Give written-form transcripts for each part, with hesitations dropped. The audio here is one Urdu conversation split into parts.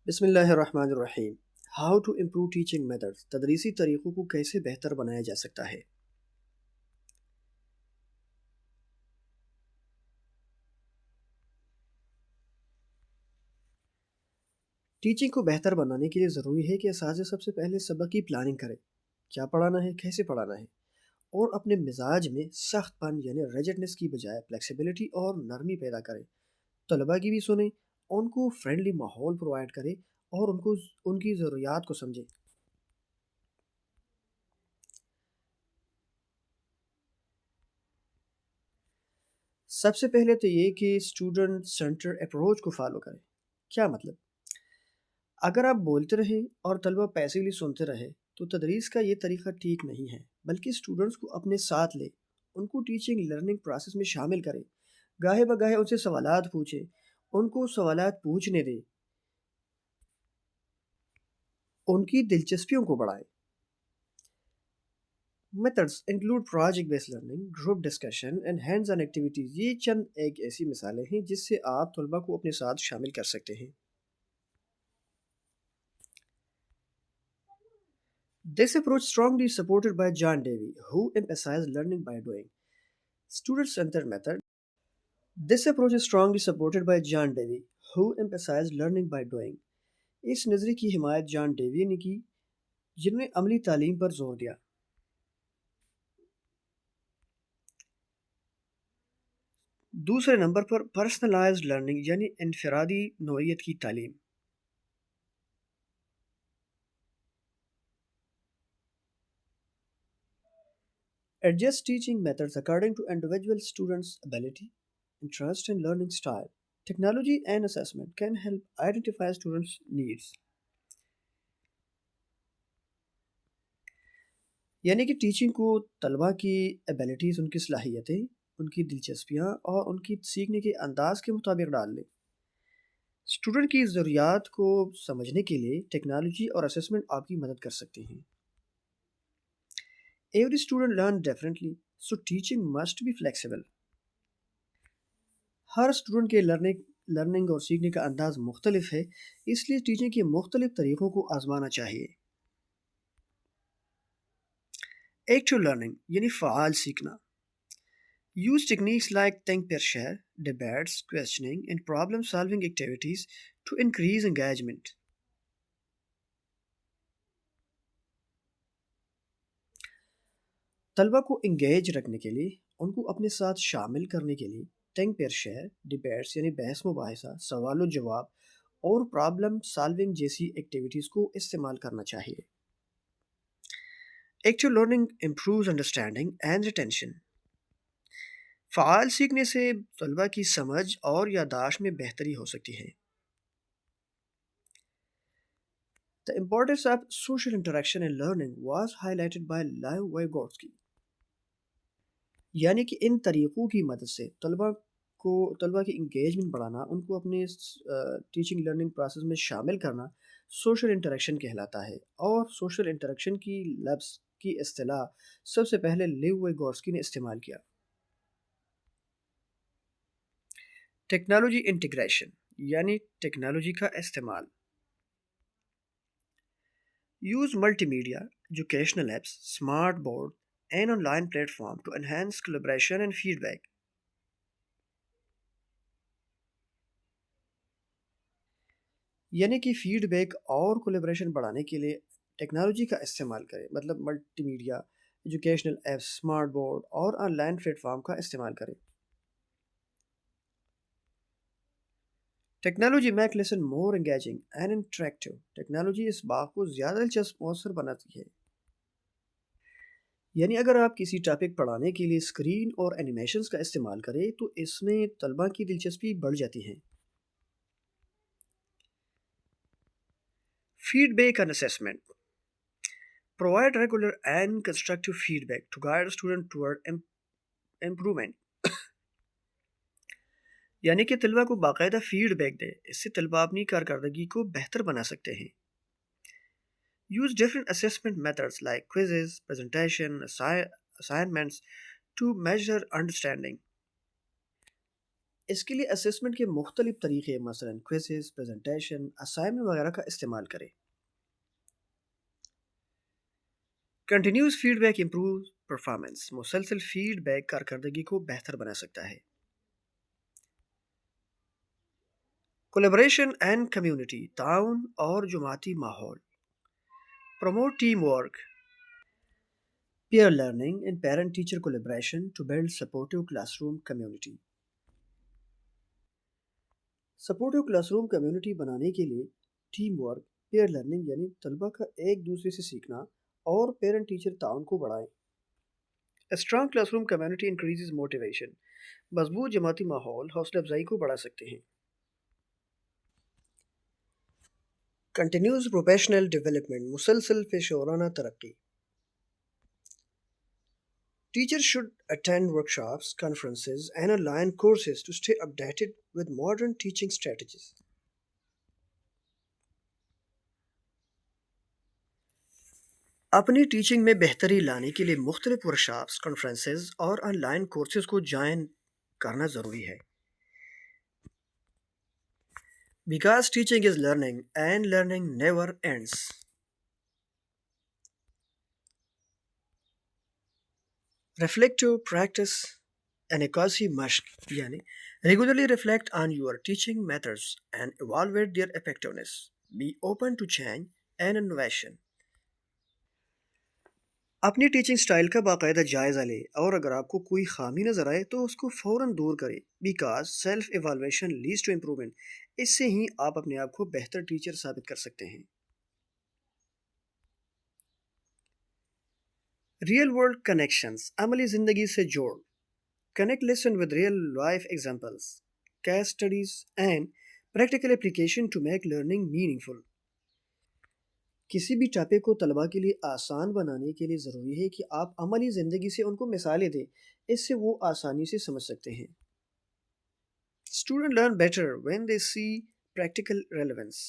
بسم اللہ الرحمن الرحیم. How to improve teaching method. تدریسی طریقوں کو کیسے بہتر بنایا جا سکتا ہے. ٹیچنگ کو بہتر بنانے کے لیے ضروری ہے کہ اساتذہ سب سے پہلے سبق کی پلاننگ کرے. کیا پڑھانا ہے، کیسے پڑھانا ہے، اور اپنے مزاج میں سخت پن یعنی ریجڈنس کی بجائے فلیکسیبلٹی اور نرمی پیدا کرے. طلباء کی بھی سنیں، ان کو فرینڈلی ماحول پرووائڈ کرے اور ان کی ضروریات کو سمجھے. سب سے پہلے تو یہ کہ اسٹوڈنٹ سینٹر اپروچ کو فالو کرے. کیا مطلب؟ اگر آپ بولتے رہیں اور طلبہ پیسیولی سنتے رہے تو تدریس کا یہ طریقہ ٹھیک نہیں ہے، بلکہ اسٹوڈنٹس کو اپنے ساتھ لے، ان کو ٹیچنگ لرننگ پروسیس میں شامل کرے. گاہے بگاہے ان سے سوالات پوچھے، ان کو سوالات پوچھنے دے، ان کی دلچسپیوں کو بڑھائے. Methods include project base learning, group discussion and hands on activities. یہ چند ایک ایسی مثالیں ہیں جس سے آپ طلبہ کو اپنے ساتھ شامل کر سکتے ہیں. This approach strongly supported by John Dewey, who emphasized learning by doing. Student-centered method. This approach is strongly supported by John Dewey, who emphasized learning by doing. اس نظریے کی حمایت جان ڈیوی نے کی، جنہوں نے عملی تعلیم پر زور دیا. دوسرے نمبر پر پرسنلائزڈ لرننگ یعنی انفرادی نوعیت کی تعلیم. Adjust teaching methods according to individual students' ability, interest, and learning style. Technology and assessment can help identify students' needs. یعنی کہ ٹیچنگ کو طلبہ کی ایبیلٹیز، ان کی صلاحیتیں، ان کی دلچسپیاں اور ان کی سیکھنے کے انداز کے مطابق ڈال لیں. اسٹوڈنٹ کی ضروریات کو سمجھنے کے لیے ٹیکنالوجی اور اسسمنٹ آپ کی مدد کر سکتے ہیں. Every student learn differently, so teaching must be flexible. ہر اسٹوڈنٹ کے لرننگ اور سیکھنے کا انداز مختلف ہے، اس لیے ٹیچنگ کے مختلف طریقوں کو آزمانا چاہیے. ایکٹیو لرننگ یعنی فعال سیکھنا. Use techniques like think pair share, debates, questioning, and problem solving activities to increase engagement. طلبہ کو انگیج رکھنے کے لیے، ان کو اپنے ساتھ شامل کرنے کے لیے تھنک پیئر شیئر، ڈبیٹس یعنی بحث مباحثہ، سوال و جواب اور پرابلم سالونگ جیسی ایکٹیویٹیز کو استعمال کرنا چاہیے. Active learning improves understanding and retention. فعال سیکھنے سے طلبہ کی سمجھ اور یادداشت میں بہتری ہو سکتی ہے. The importance of social interaction in learning was highlighted by Lev Vygotsky. یعنی کہ ان طریقوں کی مدد سے طلبہ کی انگیجمنٹ بڑھانا، ان کو اپنے ٹیچنگ لرننگ پروسیس میں شامل کرنا سوشل انٹریکشن کہلاتا ہے. اور سوشل انٹریکشن کی لفظ کی اصطلاح سب سے پہلے لیو ویگوٹسکی نے استعمال کیا. ٹیکنالوجی انٹیگریشن یعنی ٹیکنالوجی کا استعمال. Use multimedia, educational apps, smart board, and online platform to enhance collaboration and feedback. یعنی کہ فیڈ بیک اور کولیبریشن بڑھانے کے لیے ٹیکنالوجی کا استعمال کریں، مطلب multi media, educational apps, smart board اور آن لائن پلیٹ فارم کا استعمال کریں. Technology make lesson more engaging and interactive. Technology اس بات کو زیادہ دلچسپ مؤثر بناتی ہے. یعنی اگر آپ کسی ٹاپک پڑھانے کے لیے اسکرین اور اینیمیشنز کا استعمال کریں تو اس میں طلبہ کی دلچسپی بڑھ جاتی ہے. Feedback and assessment. Provide regular and constructive feedback to guide a student toward improvement. یعنی کہ طلبہ کو باقاعدہ فیڈ بیک دے، اس سے طلبہ اپنی کارکردگی کو بہتر بنا سکتے ہیں. Use different assessment methods like quizzes, presentation, assignments to measure understanding. اس کے لیے اسسمنٹ کے مختلف طریقے مثلا کوئزز، پریزنٹیشن، اسائنمنٹ وغیرہ کا استعمال کریں۔ Continuous feedback improve performance, مسلسل فیڈ بیک کارکردگی کو بہتر بنا سکتا ہے۔ کولیبریشن اینڈ کمیونٹی، تعاون اور جماعتی ماحول، promote team work, peer learning and parent-teacher collaboration to build supportive classroom community۔ Supportive class room community بنانے کے لیے ٹیم ورک، پیئر لرننگ یعنی طلبہ کا ایک دوسرے سے سیکھنا، اور پیرنٹ ٹیچر تعاون کو بڑھائیں۔ Strong class room community increases motivation, مضبوط جماعتی ماحول حوصلہ افزائی کو بڑھا سکتے ہیں۔ کنٹینیوس پروفیشنل ڈیولپمنٹ، مسلسل پیشورانہ ترقی۔ Teachers should attend workshops, conferences, and online courses to stay updated with modern teaching strategies۔ اپنی ٹیچنگ میں بہتری لانے کے لیے مختلف ورکشاپس، کانفرنسز اور آن لائن کورسز کو جوائن کرنا ضروری ہے۔ Because teaching is learning and learning never ends۔ Reflective practice and ایکاسی مشق، یعنی regularly reflect on your teaching methods and evaluate their effectiveness, be open to change and innovation. اپنی ٹیچنگ سٹائل کا باقاعدہ جائزہ لیں، اور اگر آپ کو کوئی خامی نظر آئے تو اس کو فوراً دور کریں، because self evaluation leads to improvement. اس سے ہی آپ اپنے آپ کو بہتر ٹیچر ثابت کر سکتے ہیں۔ ریئل ورلڈ کنیکشنز، عملی زندگی سے جوڑ۔ Connect lesson with real life examples, case studies and practical application to make learning meaningful. کسی بھی ٹاپک کو طلباء کے لیے آسان بنانے کے لیے ضروری ہے کہ آپ عملی زندگی سے ان کو مثالیں دیں، اس سے وہ آسانی سے سمجھ سکتے ہیں۔ Student learn better when they see practical relevance.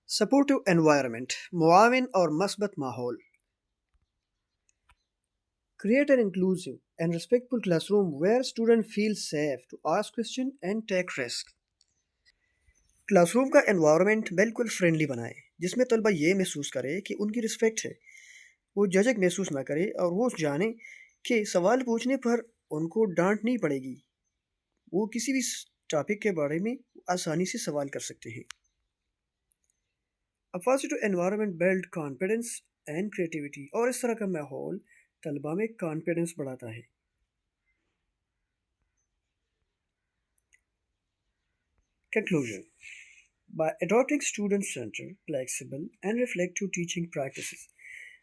Supportive environment, معاون اور مثبت ماحول۔ Create an inclusive and respectful classroom where students feel safe to ask questions and take risks۔ Class room کا انوائرمنٹ بالکل فرینڈلی بنائیں، جس میں طلبہ یہ محسوس کرے کہ ان کی رسپیکٹ ہے، وہ ججک محسوس نہ کرے، اور وہ جانیں کہ سوال پوچھنے پر ان کو ڈانٹ نہیں پڑے گی، وہ کسی بھی ٹاپک کے بارے میں آسانی سے سوال کر سکتے ہیں۔ A positive environment build confidence and creativity، اور اس طرح کا ماحول طلباء میں کانفیڈنس بڑھاتا ہے۔ Conclusion: by adopting student-centered, flexible, and reflective teaching practices,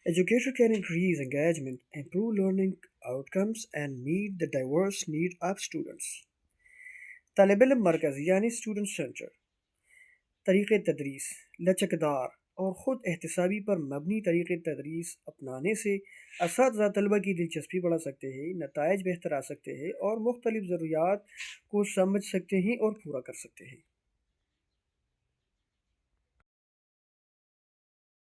educators can increase engagement, improve learning outcomes, and meet the diverse needs of students۔ طالب علم مرکز یعنی اسٹوڈنٹ سینٹر طریقۂ تدریس، لچکدار اور خود احتسابی پر مبنی طریقۂ تدریس اپنانے سے اساتذہ طلبہ کی دلچسپی بڑھا سکتے ہیں، نتائج بہتر آ سکتے ہیں، اور مختلف ضروریات کو سمجھ سکتے ہیں اور پورا کر سکتے ہیں۔